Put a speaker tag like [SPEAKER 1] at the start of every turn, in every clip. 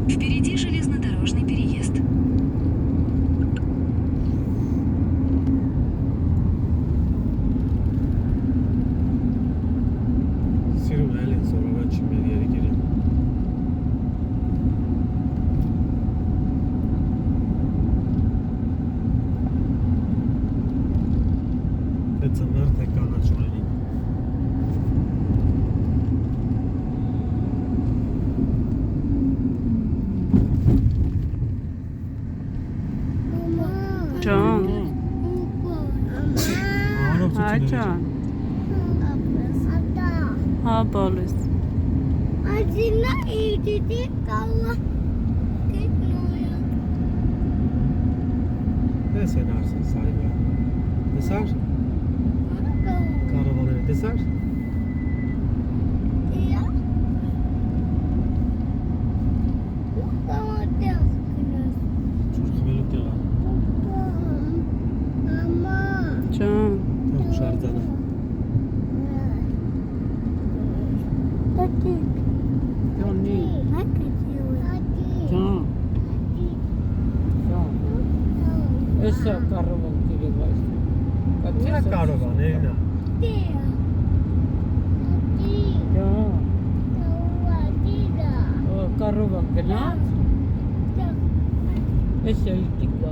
[SPEAKER 1] Впереди железнодорожный переезд.
[SPEAKER 2] Can. Hi Can. Ha Bolis.
[SPEAKER 3] Acına eğdidi kalla. Gitmiyor.
[SPEAKER 4] Ne senarsın sahibi? Desar? Karavanı desar?
[SPEAKER 3] Ya. Tamam diyor.
[SPEAKER 4] Çocuk böyle diyor.
[SPEAKER 3] Ama.
[SPEAKER 2] Can.
[SPEAKER 4] Çok şarjana.
[SPEAKER 3] Hadi.
[SPEAKER 2] Johnny.
[SPEAKER 3] Hadi.
[SPEAKER 2] Can. Essa caravan que vai.
[SPEAKER 4] Ne karavan evine?
[SPEAKER 2] Ya. O caravan que não. Essa é itica.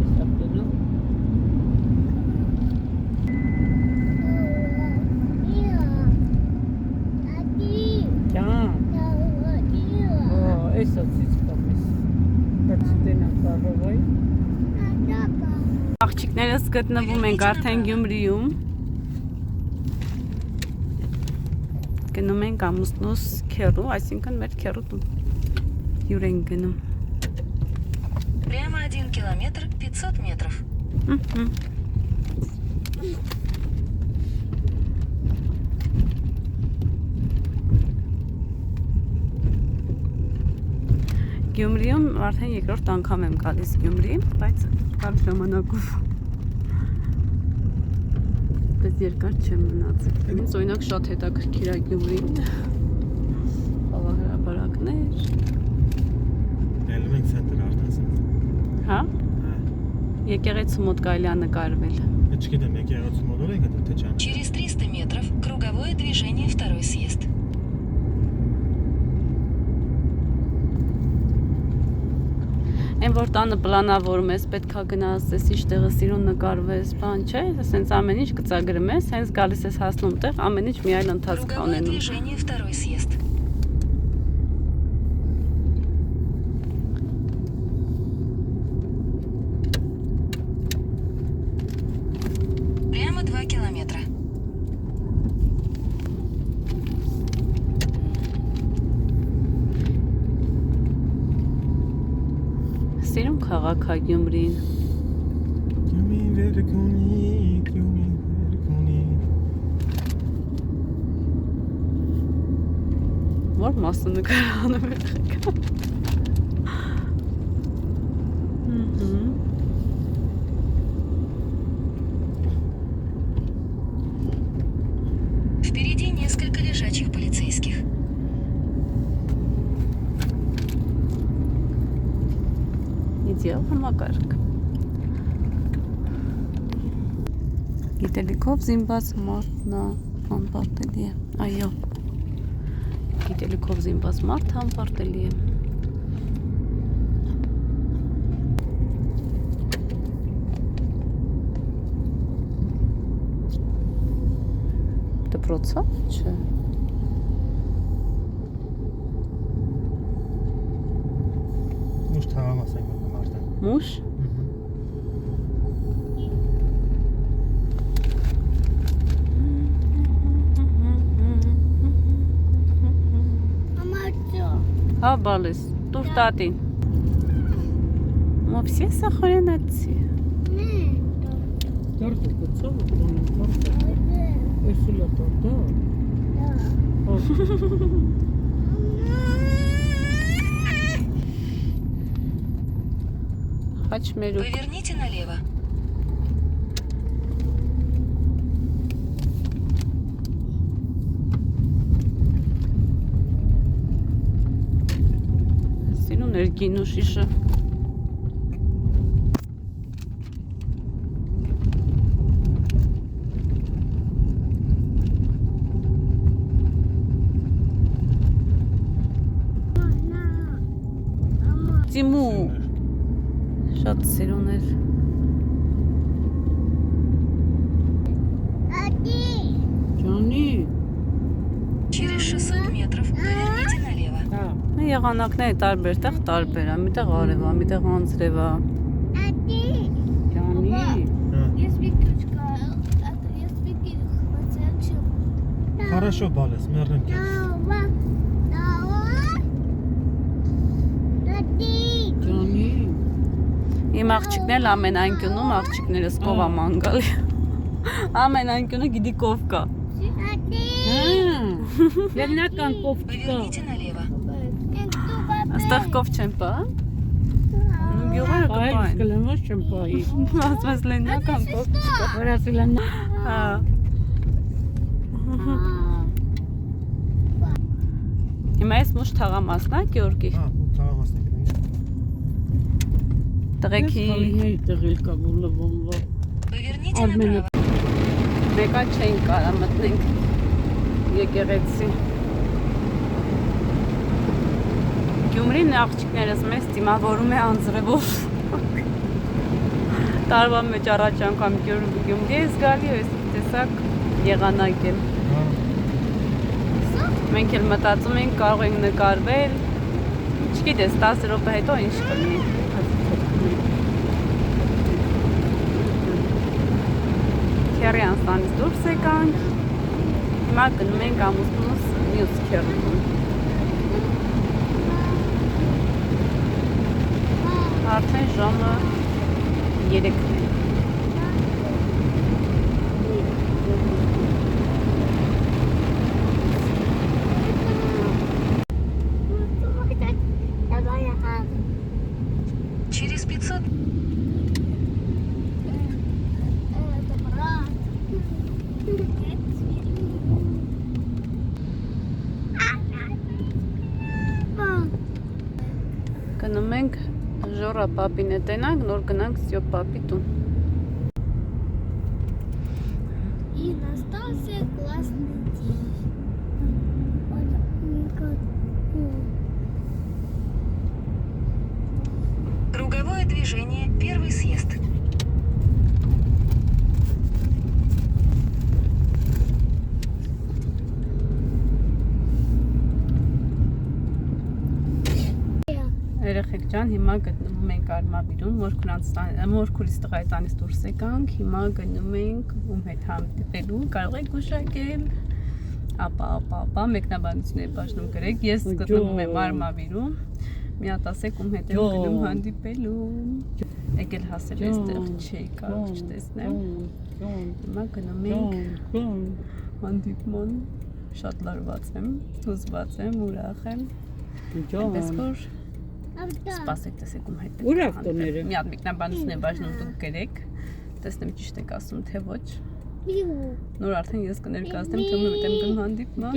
[SPEAKER 2] Essa que não. Ya. Oh, essa siz kapıs. Kaçtığına caravan. Աղջիկներս գտնվում ենք արդեն Գյումրիում։ Գնում ենք ամուսնուս քեռու, այսինքն մեր քեռու հյուր ենք գնում։
[SPEAKER 1] Прямо 1 километр 500 метров.
[SPEAKER 2] Գյումրիում արդեն երկրորդ անգամ եմ գալիս Գյումրի, բայց կար ժամանակով պես երկար չեմ մնացել։ Ինձ օրինակ շատ հետաքրքիր է Գյումրին։ Խաղահրապարակներ։
[SPEAKER 4] Elmen center արդեն։
[SPEAKER 2] Հա։ Եկեղեցու մոտ կարելի է նկարվել։
[SPEAKER 4] Չգիտեմ, եկեղեցու մոտ որ եք թե չան։
[SPEAKER 1] Через 300 метров круговое движение второй съезд.
[SPEAKER 2] Այն որ տանը պլանավորում ես, պետքա գնաս, ես իշտեղը սիրուն նկարվես, բան չէ, ասենց ամեն ինչ կծագրում ես, հենց գալիս ես հասնում տեղ, ամեն ինչ մի այլ ընթացք
[SPEAKER 1] Круговое
[SPEAKER 2] ունենում։
[SPEAKER 1] движение второй съезд. Прямо 2 километра.
[SPEAKER 2] Սիրուն քաղաք է Գյումրին։
[SPEAKER 4] Գյումի վերքունի։
[SPEAKER 2] Որ մասը նկարանում է եղեք։
[SPEAKER 1] Впереди несколько лежачих полицейских.
[SPEAKER 2] Իդեալ համակարգ։ Գիտելիքով զինված մարդն անպարտելի է։ Այո։ Գիտելիքով զինված մարդ անպարտելի է։ Դպրոցա՞, չէ։
[SPEAKER 4] Մուշ թաղամաս ենք մտնում արդեն։
[SPEAKER 2] Մուշ։ Հա բալես, տուր տատին։ Մոպսի սախորենացի։ Տորտը կծով, տորտը։ Էսուլա տորտը։ Խաչմերուկ։
[SPEAKER 1] Поверните налево.
[SPEAKER 2] գինու շիշը։ Ծիմու շատ սիրուներ։
[SPEAKER 5] Ջանի։
[SPEAKER 1] Через 600 метров поверните налево.
[SPEAKER 5] Հա։
[SPEAKER 2] Եղանակները տարբեր, տեղ տարբեր է, միտեղ արև է, միտեղ անձրև է։
[SPEAKER 5] Ջանի։
[SPEAKER 3] Ես Викторочка, ես Вики хватил.
[SPEAKER 4] Хорошо, Балես, մեռնեմ քեզ։
[SPEAKER 5] Ջանի։
[SPEAKER 2] Իմ աղջիկներն ամեն անկյունում աղջիկներս կովա մանգալի։ Ամեն անկյունը գիտի կով կա։
[SPEAKER 5] Լենական կոֆկա։
[SPEAKER 1] Поверните налево.
[SPEAKER 2] Աստեղ կով չեն պա։ Ու գյուղերը
[SPEAKER 5] Այլ
[SPEAKER 2] կպային։
[SPEAKER 5] կլանոց չեմ պայի։
[SPEAKER 2] Ասված լենական կով չկա։
[SPEAKER 5] Վրացիլան։
[SPEAKER 2] Հա։ Հիմա ես մուշ թաղամասն է Գյորգի։
[SPEAKER 4] Հա, ու թաղամասն ենք։
[SPEAKER 2] Տղեկի
[SPEAKER 5] Տեղել կա բոլովոնվա։
[SPEAKER 1] Поверните
[SPEAKER 5] Արմենը։
[SPEAKER 1] направо.
[SPEAKER 2] մեկա չեն կարա մտնենք եկեղեցի։ Գյումրին աղջիկներս մեզ դիմավորում է անձրևով։ Տարվա մեջ առաջ անգամ Գյումրի ես գալի, ես տեսակ եղանակ եմ։
[SPEAKER 4] Հա,
[SPEAKER 2] Մենք էլ մտածում ենք կարող ենք նկարվել։ Չգիտես 10 րոպե հետո ինչ կլինի։ Քերյանստանից դուրս եկանք։ Հիմա գնում ենք ամուսնուս մյուս քերում։ Արդեն ժամը 3-ն է։
[SPEAKER 1] Через 500
[SPEAKER 2] Գնում ենք Ժորա պապին հետենանք, նոր գնանք Սյո պապի տուն։
[SPEAKER 3] И настался классный день.
[SPEAKER 1] круговое движение, первый съезд.
[SPEAKER 2] Երեխեք ջան, հիմա գտնվում ենք Արմավիրում, Մորքուրից տղայի տանից դուրս եկանք, հիմա գնում ենք ում հետ հանդիպելու, կարող եք գուշակել, ապա, մեկնաբանությունների բաժնում գրեք, ես գտնվում եմ Արմավիրում, մի հատ ասեք ում հետ եմ գնում հանդիպելու, եկել հասել էստեղ չէի կարող չտեսնեմ, հիմա գնում ենք հանդիպման, շատ լարված եմ, հուզված եմ, ուրախ եմ, այնպես որ Սպասեք, տեսեք ում հետ
[SPEAKER 5] Ուր ավտոները։
[SPEAKER 2] Մի հատ մեկնաբանությունների բաժնում դուք գրեք, տեսնեմ ճիշտ եք ասում, թե ոչ։ Նոր արդեն ես կներկայացնեմ, թե ում հետ եմ գնում հանդիպման։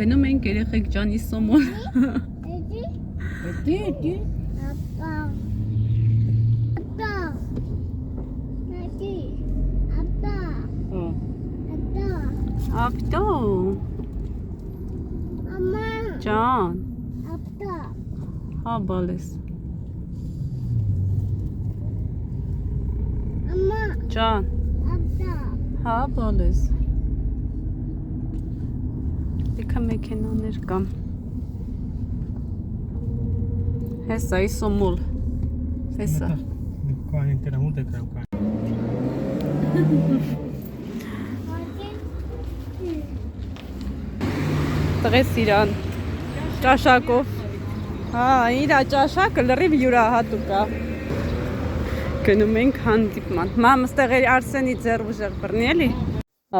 [SPEAKER 2] Գնում ենք երեխեք ջանի Սոմոն։
[SPEAKER 5] Դի։
[SPEAKER 2] Ապտո։ Ջան։ Հա, բալես։ Ջան։ Հա, բալես։ Դիքա մեքենաներ կամ։ Հեսա իսոմուլ։ Հեսա։
[SPEAKER 4] Կային ինտերա մուտ եկրեմ կային։
[SPEAKER 2] Տղես իրան ճաշակով։ Հա, իրա ճաշակը լրիվ յուրահատուկ է։ Գնում ենք հանդիպման։ Մամս տեղերի Արսենի ձեռուժեղ բռնի էլի։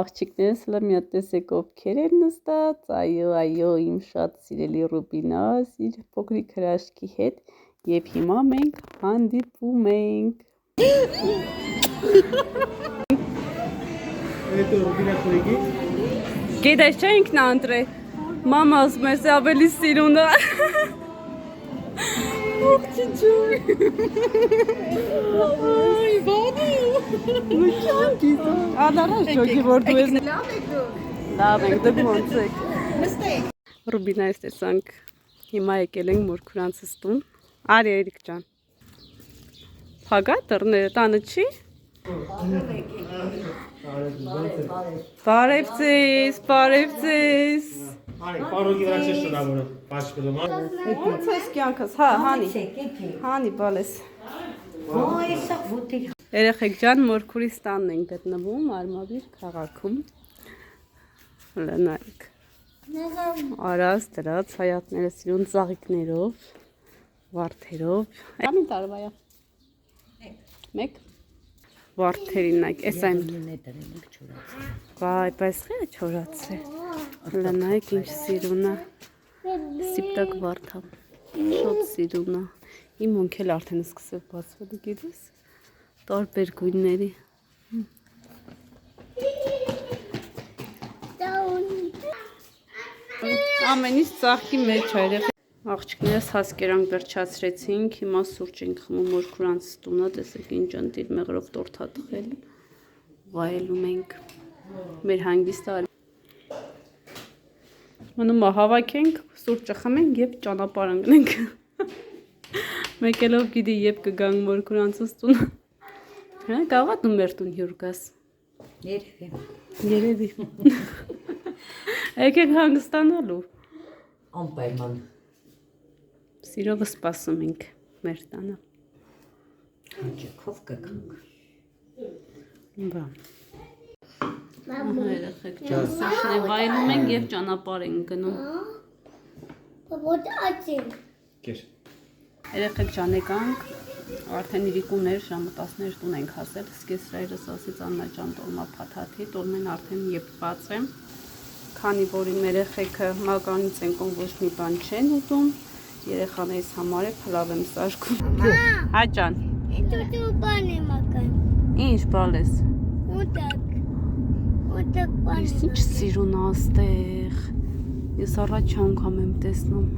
[SPEAKER 2] Աղջիկներս հլը մի հատ տեսեք ովքեր են նստած, այո, իմ շատ սիրելի Ռուբինաս իր փոքրիկ հրաշքի հետ եւ հիմա մենք հանդիպում ենք։
[SPEAKER 4] Էտո Ռուբինա քույրիկի։
[SPEAKER 2] Գիտես չէ ինքն անտրե։ Մամաս մեզ ավելի սիրուն է։ Ող ճիճուր։ Այ բանի։ Մուչան գիզա։ Ադարաշ ջոգի որ դու ես։ Լավ եք դուք ոնց եք։
[SPEAKER 3] Նստեք։
[SPEAKER 2] Ռուբինա ես տեսանք։ Հիմա եկել ենք մորքուրանցս տուն։ Արի Էրիկ ջան։ Փագա դռները տանը չի։ Բարևձեզ։
[SPEAKER 4] Արի, պարոգի վրա չես շնորհավորը, բաշխում եմ։
[SPEAKER 2] Ոնց ես կյանքս, հա, հանի։ Հանի բալես։ Երեխեք ջան, մորքուրիս տանն ենք գտնվում Արմավիր քաղաքում։ Լնայք։ Արած դրած հայատները սիրուն ծաղիկներով, վարդերով։ Ամին տարվա է։ Մեկ։ Վարդերին նայք, էս այն։ Վայ, պես խերը չորած է։ Լնայք ինչ սիրուն է։ Սիպտակ վարդա։ Շատ սիրուն է։ Իմ հոնքել արդեն սկսել բացվել, գիտես։ Տարբեր գույնների։ Ամեն ինչ ծաղկի մեջ է երեխեք։ Աղջիկներս հասկերանք վերջացրեցինք, հիմա սուրճ ենք խմում մորքուրանցս տունը, տեսեք ինչ ընտիր մեղրով տորթ ա տղել, վայելում ենք, մեր հանգիստը մնում է հավաքենք, սուրճը խմենք և ճանապարհ ընկնենք, մեկելով գիտի եբ կգանք մորքուրանցս տունը, կաղա դու մեր տուն հյուր գաս, երևի, եկեք հանգստանալու,
[SPEAKER 6] Անպայման
[SPEAKER 2] Սիրովը սպասում ենք մեր տանը։
[SPEAKER 6] հաճախով կգանք։
[SPEAKER 2] Բան։ Երեխեք ջան, սուրճն է վայելում ենք և ճանապարհ ենք գնում։
[SPEAKER 3] Ո՞տ աճին։
[SPEAKER 4] Կեր։
[SPEAKER 2] Երեխեք ջան եկանք, արդեն իրիկուներ ժամը 10-ներ տուն ենք հասել, իսկ ես ռայրս ասից Աննա ջան տոլմա փաթաթի, տոլմեն արդեն եփված է։ Քանի որ իմ երեխեքը մականից են կոն ոչ մի բան չեն ուտում, երեխաներիս համար է փլավ եմ սարքում։ Հա ջան։
[SPEAKER 3] Դու բան եմ ական։
[SPEAKER 2] Ինչ բալես։
[SPEAKER 3] Ուտակ բան։
[SPEAKER 2] Ես ինչ սիրուն աստեղ։ Ես առաջ անգամ եմ տեսնում։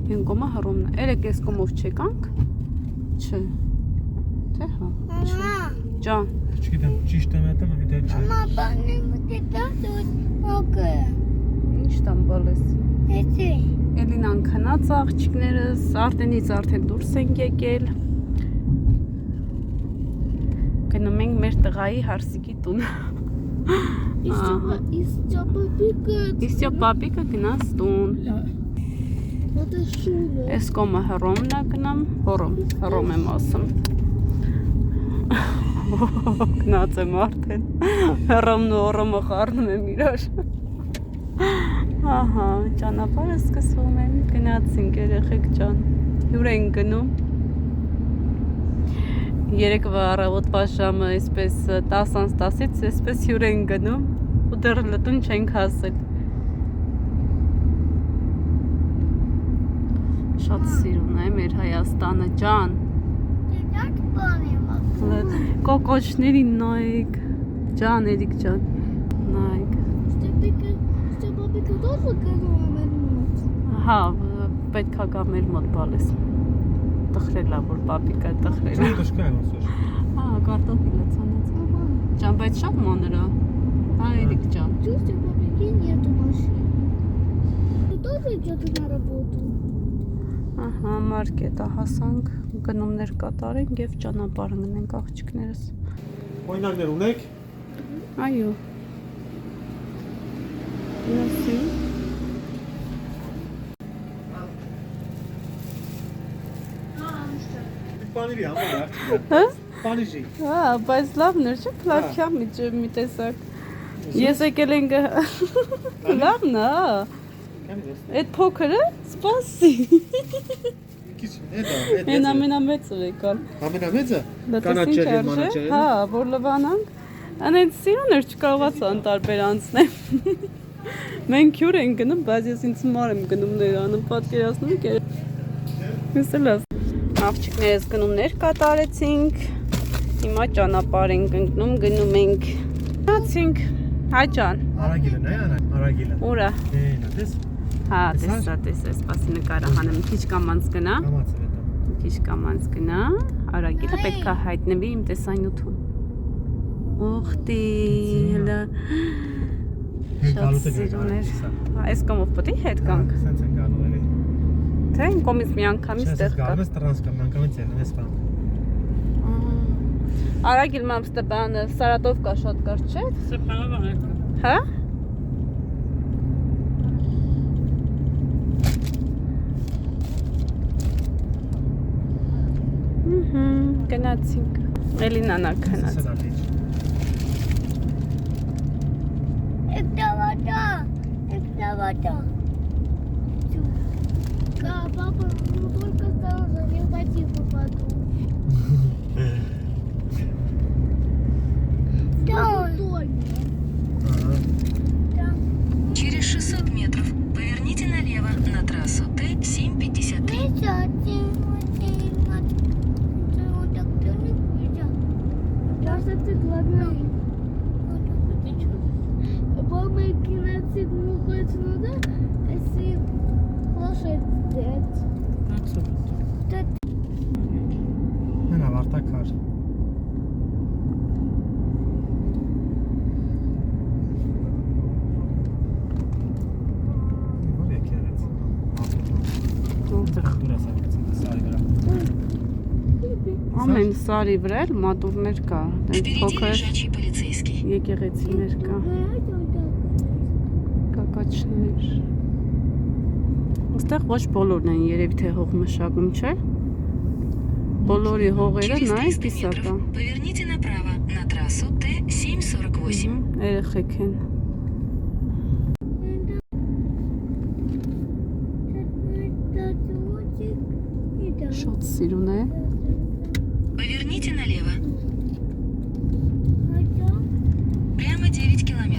[SPEAKER 2] Են կոմա հռոմն է։ Երեք ես կոմով չեկանք։ Չէ։ Թե հա։
[SPEAKER 3] Մամա։
[SPEAKER 2] Ջան։
[SPEAKER 4] Չգիտեմ, ճիշտ եմ հետը, մի դե չէ։
[SPEAKER 3] Մամա բան եմ ուտեցած օկը։
[SPEAKER 2] Ինչ տամ բալես։
[SPEAKER 3] Էցի։
[SPEAKER 2] Էլին անքնած աղջիկներս, արդենից արդեն դուրս ենք եկել։ Գնում ենք մեր տղայի հարսիկի տուն։ Իսկ պապիկը գնաց տուն։
[SPEAKER 3] Դա շուտ է։
[SPEAKER 2] Ես կոմը հռոմն է գնամ, հռոմ եմ ասում։ Գնաց եմ արդեն, հռոմն ու հռոմը խառնում եմ իրար։ Ահա, ճանապարհը սկսվում է, գնացինք երեխեք ջան, հյուր ենք գնում։ Երեկվա առավոտվա ժամը այսպես 10:10-ից այսպես հյուր ենք գնում ու դեռ լտուն չենք հասել։ Շատ սիրուն է մեր Հայաստանը ջան։
[SPEAKER 3] Դա բան եմ ական։
[SPEAKER 2] Կոկոչներին նայեք, ջան Էրիկ ջան, նայեք։
[SPEAKER 3] Պապիկը դուրս գնում է մեր մոտ։
[SPEAKER 2] Հա, պետք է գա մեր մոտ բալես։ Տխրել է, որ պապիկը տխրել է։
[SPEAKER 4] Չտշկա եմ ասոշ։
[SPEAKER 2] Հա, կարտոֆիլը ցանած։ Ջան, բայց շատ մանր է։ Հա, Էրիկ ջան։
[SPEAKER 3] Чувствую, папикин нету машины. Ты тоже идёт на работу?
[SPEAKER 2] Ահա, մարկետա հասանք, գնումներ կատարենք և ճանապարհ ընկնենք աղջիկներս։
[SPEAKER 4] Օրինակներ ունեք։
[SPEAKER 2] Այո։ Merci։
[SPEAKER 4] Պանիրի համար արդյունք։
[SPEAKER 2] Հա?
[SPEAKER 4] Պանիժի։
[SPEAKER 2] Հա, բայց լավն էր, չէ՞, փլավքյա մի տեսակ։ Ես եկել ենք լավն է, հա։ Այդ փոքրը, սպասի։
[SPEAKER 4] Քիչ էդա,
[SPEAKER 2] Են ամենամեծը եկան։
[SPEAKER 4] Ամենամեծը։
[SPEAKER 2] Կանաչերի, մանաչերի։ Հա, որ լվանանք։ Անենց սիրուն էր չկարողացա անտարբեր անցնել։ Մենք հյուր ենք գնում, բայց ես ինձ համար եմ գնումներ անում, պատկերացնում եք։ Ես էլ ասում։ Աղջիկներս գնումներ կատարեցինք։ Հիմա ճանապարհ ենք ընկնում, գնում ենք։ Գնացինք։ Հայ ջան,
[SPEAKER 4] Արագիլը նայ արա, արագիլը։
[SPEAKER 2] ուր է։
[SPEAKER 4] Էնա, տես։
[SPEAKER 2] Հա,
[SPEAKER 4] Տեսա՞ր։
[SPEAKER 2] տեսա, սպասի նկարը հանեմ, քիչ կամանց գնա։
[SPEAKER 4] Կամաց է դա։
[SPEAKER 2] Քիչ կամանց գնա, արագիլը պետք է հայտնվի իմ տեսանյութում։ Ուխտի, հələ շատ սիրուներ։ Այս կամով պետք է հետ գանք։
[SPEAKER 4] Սենց են գալու էլի։
[SPEAKER 2] Թե այն կոմից մի անգամից տեղ կա։
[SPEAKER 4] Գալու ես տրանս կամ անգամից են ես բան։
[SPEAKER 2] Արագիլ մամստը բանը Սարատով կա շատ կարճ չէ։
[SPEAKER 5] Սեփանավան է։
[SPEAKER 2] Հա։ Գնացինք։ Էլինան ակնած։
[SPEAKER 4] Սա դա լիճ։
[SPEAKER 3] Экта вода. Да, папа, ну только осторожно, не в воде попаду. Да,
[SPEAKER 1] Через 600 метров поверните налево на трассу Т-753.
[SPEAKER 3] Ты главный. Мама киноцид находится надо, если лошадь взять.
[SPEAKER 4] Մենա վարտակար։ Որ եկեղեց։
[SPEAKER 2] Որտեղ
[SPEAKER 4] Դուր ասացին սարի վրա։
[SPEAKER 2] ամեն սարի վրա էլ մատուրներ կա, դեն
[SPEAKER 1] Впереди
[SPEAKER 2] փոքր
[SPEAKER 1] лежачий полицейский.
[SPEAKER 2] եկեղեցիներ կա, կակաչներ։ Ոստեղ ոչ բոլորն են երևի թե հող մշակում, չէ։ Բոլորի հողերը
[SPEAKER 1] Через
[SPEAKER 2] նայ
[SPEAKER 1] 300
[SPEAKER 2] կիսա կա։
[SPEAKER 1] метров поверните направо на трассу Т-748.
[SPEAKER 2] Երեխեք են։ Շատ սիրուն է։
[SPEAKER 1] Поверните налево. Прямо 9 километров.